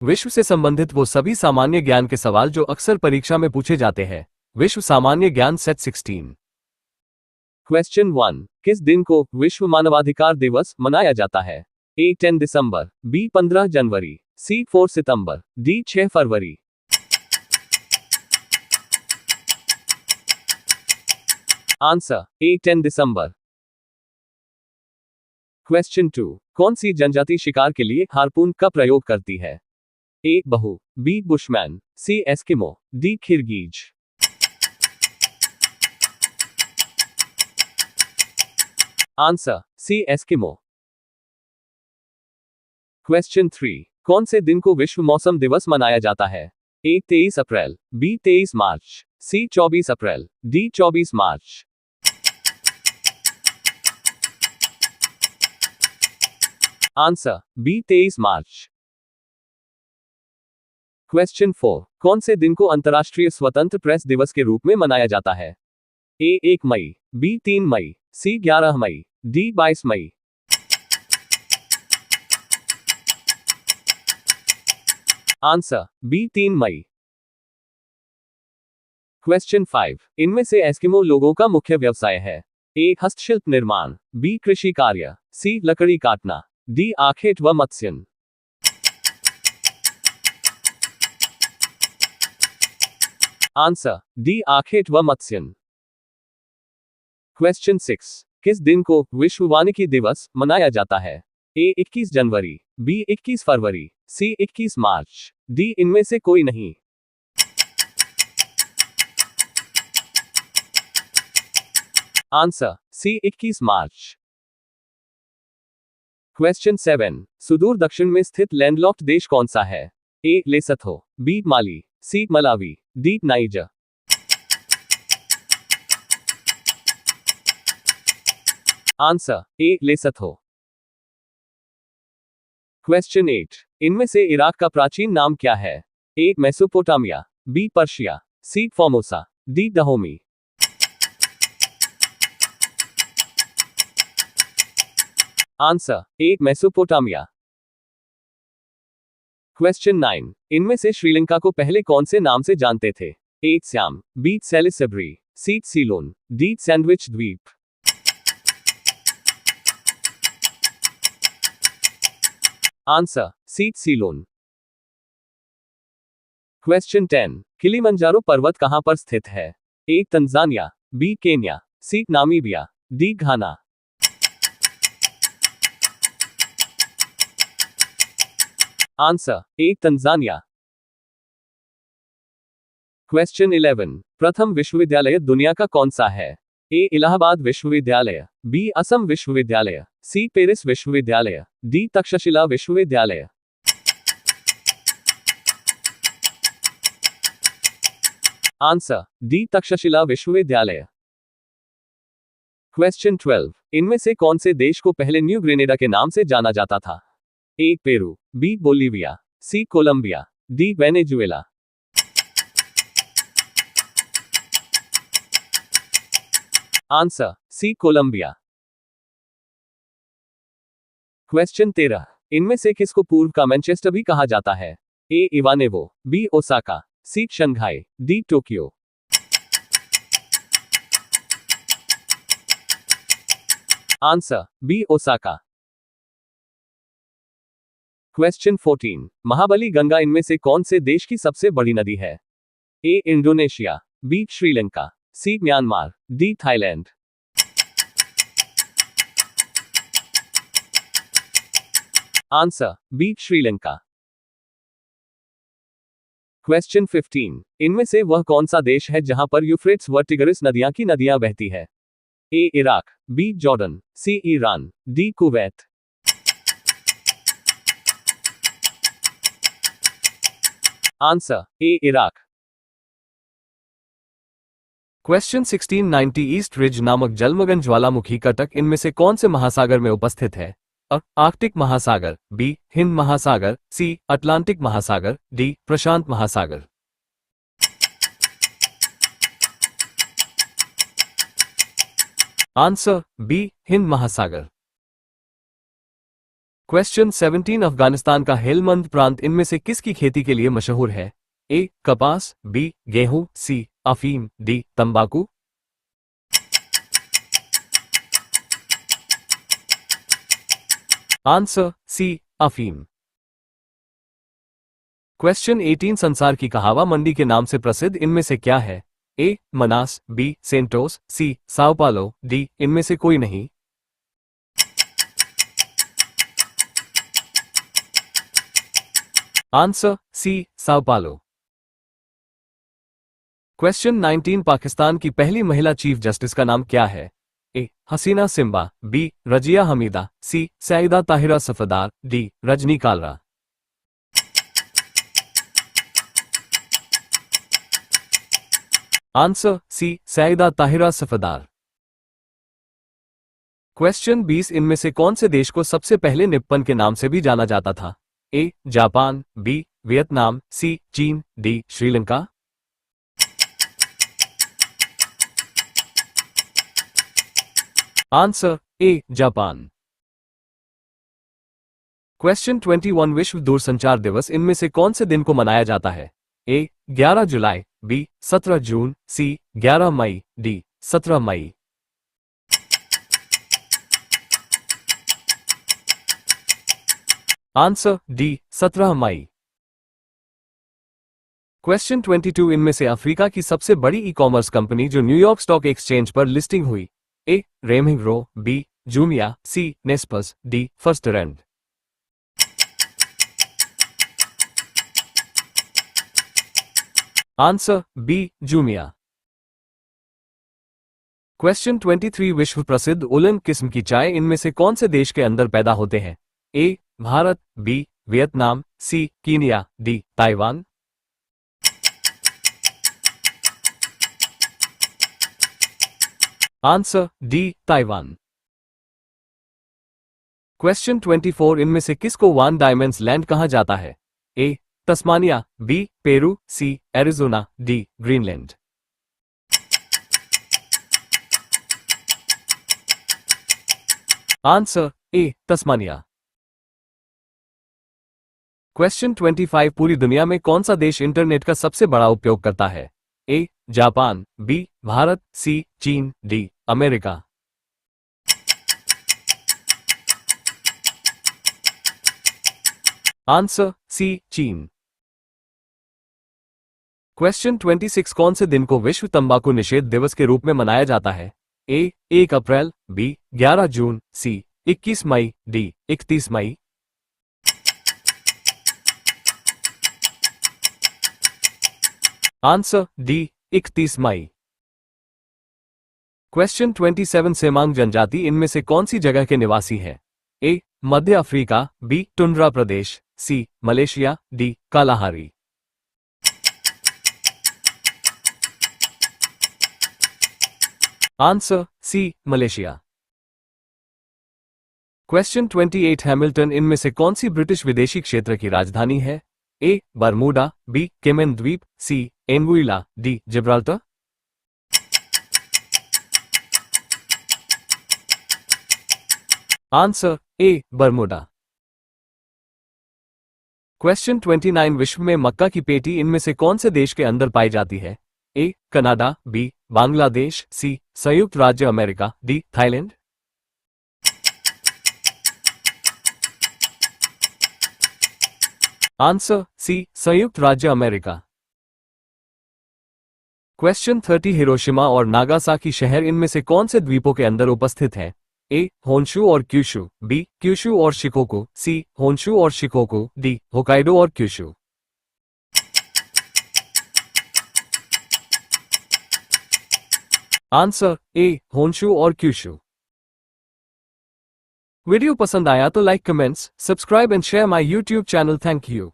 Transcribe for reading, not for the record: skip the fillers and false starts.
विश्व से संबंधित वो सभी सामान्य ज्ञान के सवाल जो अक्सर परीक्षा में पूछे जाते हैं। विश्व सामान्य ज्ञान सेट 16। क्वेश्चन 1। किस दिन को विश्व मानवाधिकार दिवस मनाया जाता है? ए 10 दिसंबर, बी 15 जनवरी, सी 4 सितंबर, डी 6 फरवरी। आंसर ए 10 दिसंबर। क्वेश्चन 2। कौन सी जनजाति शिकार के लिए हार्पून का प्रयोग करती है? ए बहु, B bushman, C Eskimo, D Kyrgyz. Answer C Eskimo. Question 3। कौन से दिन को विश्व मौसम दिवस मनाया जाता है? ए 23 अप्रैल, बी 23 मार्च, सी 24 अप्रैल, डी 24 मार्च। आंसर बी 23 मार्च। क्वेश्चन 4। कौन से दिन को अंतर्राष्ट्रीय स्वतंत्र प्रेस दिवस के रूप में मनाया जाता है? ए 1 मई, बी 3 मई, सी 11 मई, डी 22 मई। आंसर बी 3 मई। क्वेश्चन 5। इनमें से एस्किमो लोगों का मुख्य व्यवसाय है? ए हस्तशिल्प निर्माण, बी कृषि कार्य, सी लकड़ी काटना, डी आखेट व मत्स्यन। आंसर डी आखेट व मत्स्यन। क्वेश्चन 6। किस दिन को विश्व वानिकी दिवस मनाया जाता है? ए 21 जनवरी, बी 21 फरवरी, सी 21 मार्च, डी इनमें से कोई नहीं। आंसर सी 21 मार्च। क्वेश्चन 7। सुदूर दक्षिण में स्थित लैंडलॉक्ड देश कौन सा है? A Lesotho, B Mali, C Malawi, D Niger. Answer A Lesotho. Question 8। इनमें से इराक का प्राचीन नाम क्या है? A Mesopotamia, B Persia, C Formosa, D Dahomey. Answer A Mesopotamia. Question 9। इनमें से श्रीलंका को पहले कौन से नाम से जानते थे? A Siam, B Salisbury, C Ceylon, D Sandwich द्वीप। Answer C Ceylon. Question 10। Kilimanjaro पर्वत कहां पर स्थित है? A Tanzania, B Kenya, C Namibia, D Ghana. Answer A Tanzania. Question 11। प्रथम विश्वविद्यालय दुनिया का कौन सा है? ए इलाहाबाद विश्वविद्यालय, बी असम विश्वविद्यालय, सी पेरिस विश्वविद्यालय, डी तक्षशिला विश्वविद्यालय। आंसर डी तक्षशिला विश्वविद्यालय। क्वेश्चन 12। इनमें से कौन से देश को पहले न्यू ग्रेनेडा के नाम से जाना जाता था? A Peru, B Bolivia, C Colombia, D Venezuela. Answer C Colombia. Question 13। इनमें से किसको पूर्व का मैनचेस्टर भी कहा जाता है? A Ivanovo, B Osaka, C Shanghai, D Tokyo. Answer B Osaka. Question 14। Mahaweli Ganga इनमें से कौन से देश की सबसे बड़ी नदी है? A Indonesia, B Sri Lanka, C Myanmar, D Thailand. Answer B Sri Lanka. Question 15। इनमें से वह कौन सा देश है जहां पर यूफ्रेट्स व टिग्रिस नदियां की नदियां बहती है? A Iraq, B Jordan, C Iran, D Kuwait. Answer A Iraq. Question 16। 90 east ridge नामक जलमग्न ज्वालामुखी कटक इनमें से कौन से महासागर में उपस्थित है? आर्कटिक महासागर, बी हिंद महासागर, सी अटलांटिक महासागर, डी प्रशांत महासागर। आंसर बी हिंद महासागर। क्वेश्चन 17 अफगानिस्तान का हेलमंद प्रांत इनमें से किसकी खेती के लिए मशहूर है? ए कपास, बी गेहूं, सी अफीम, डी तंबाकू। आंसर सी अफीम। क्वेश्चन 18 संसार की कहावा मंडी के नाम से प्रसिद्ध इनमें से क्या है? A Manaus, B Santos, C Sao Paulo, D इनमें से कोई नहीं। Answer C Sao Paulo. Question 19 Pakistan की पहली महिला चीफ जस्टिस का नाम क्या है? A Hasina Simba, B Razia Hamida, C Saeeda Tahira Safdar, D Rajni Kalra. Answer C Saeeda Tahira Safdar. Question 20 इनमें से कौन से देश को सबसे पहले निप्पन के नाम से भी जाना जाता था? ए जापान, बी वियतनाम, सी चीन, D Sri Lanka. Answer A Japan. Question 21 विश्व दूरसंचार दिवस इनमें से कौन से दिन को मनाया जाता है? ए 11 जुलाई, बी 17 जून, सी 11 मई, डी 17 मई। आंसर डी 17 मई। क्वेश्चन 22 इनमें से अफ्रीका की सबसे बड़ी ई कॉमर्स कंपनी जो न्यूयॉर्क स्टॉक एक्सचेंज पर लिस्टिंग हुई? A Remgro, B Jumia, C Naspers, D first Rand. Answer B Jumia. Question 23 विश्व प्रसिद्ध उलन किस्म की चाय इनमें से कौन से देश के अंदर पैदा होते हैं? A Bharat, B Vietnam, C Kenya, D Taiwan. Answer D Taiwan. Question 24 इनमें से किसको वन डायमेंस लैंड कहा जाता है? A Tasmania, B Peru, C Arizona, D Greenland. Answer A Tasmania. Question 25 पूरी दुनिया में कौन सा देश इंटरनेट का सबसे बड़ा उपयोग करता है? ए जापान, बी भारत, सी चीन, डी अमेरिका। आंसर सी चीन। क्वेश्चन 26 कौन से दिन को विश्व तंबाकू निषेध दिवस के रूप में मनाया जाता है? ए 1 अप्रैल, बी 11 जून, सी 21 मई, डी 31 मई। आंसर डी 31 मई। क्वेश्चन 27 सेमांग जनजाति इनमें से कौन सी जगह के निवासी है? ए मध्य अफ्रीका, बी टुंड्रा प्रदेश, C Malaysia, D Kalahari. Answer C Malaysia. Question 28 Hamilton इनमें से कौन सी ब्रिटिश विदेशी क्षेत्र की राजधानी है? ए बरमूडा, बी केमन द्वीप, C Anguilla, D Gibraltar. Answer A Bermuda. Question 29 विश्व में मक्का की पेटी इनमें से कौन से देश के अंदर पाई जाती है? A Canada, B Bangladesh, C संयुक्त राज्य America, D Thailand. Answer C संयुक्त राज्य अमेरिका। क्वेश्चन 30 हिरोशिमा और नागासाकी शहर इनमें से कौन से द्वीपों के अंदर उपस्थित हैं? ए होन्शु और क्यूशु, बी क्यूशु और शिकोकू, सी होन्शु और शिकोकू, डी होकाइडो और क्यूशु। आंसर ए होन्शु और क्यूशु। वीडियो पसंद आया तो like, comments, subscribe and share my YouTube channel. Thank you.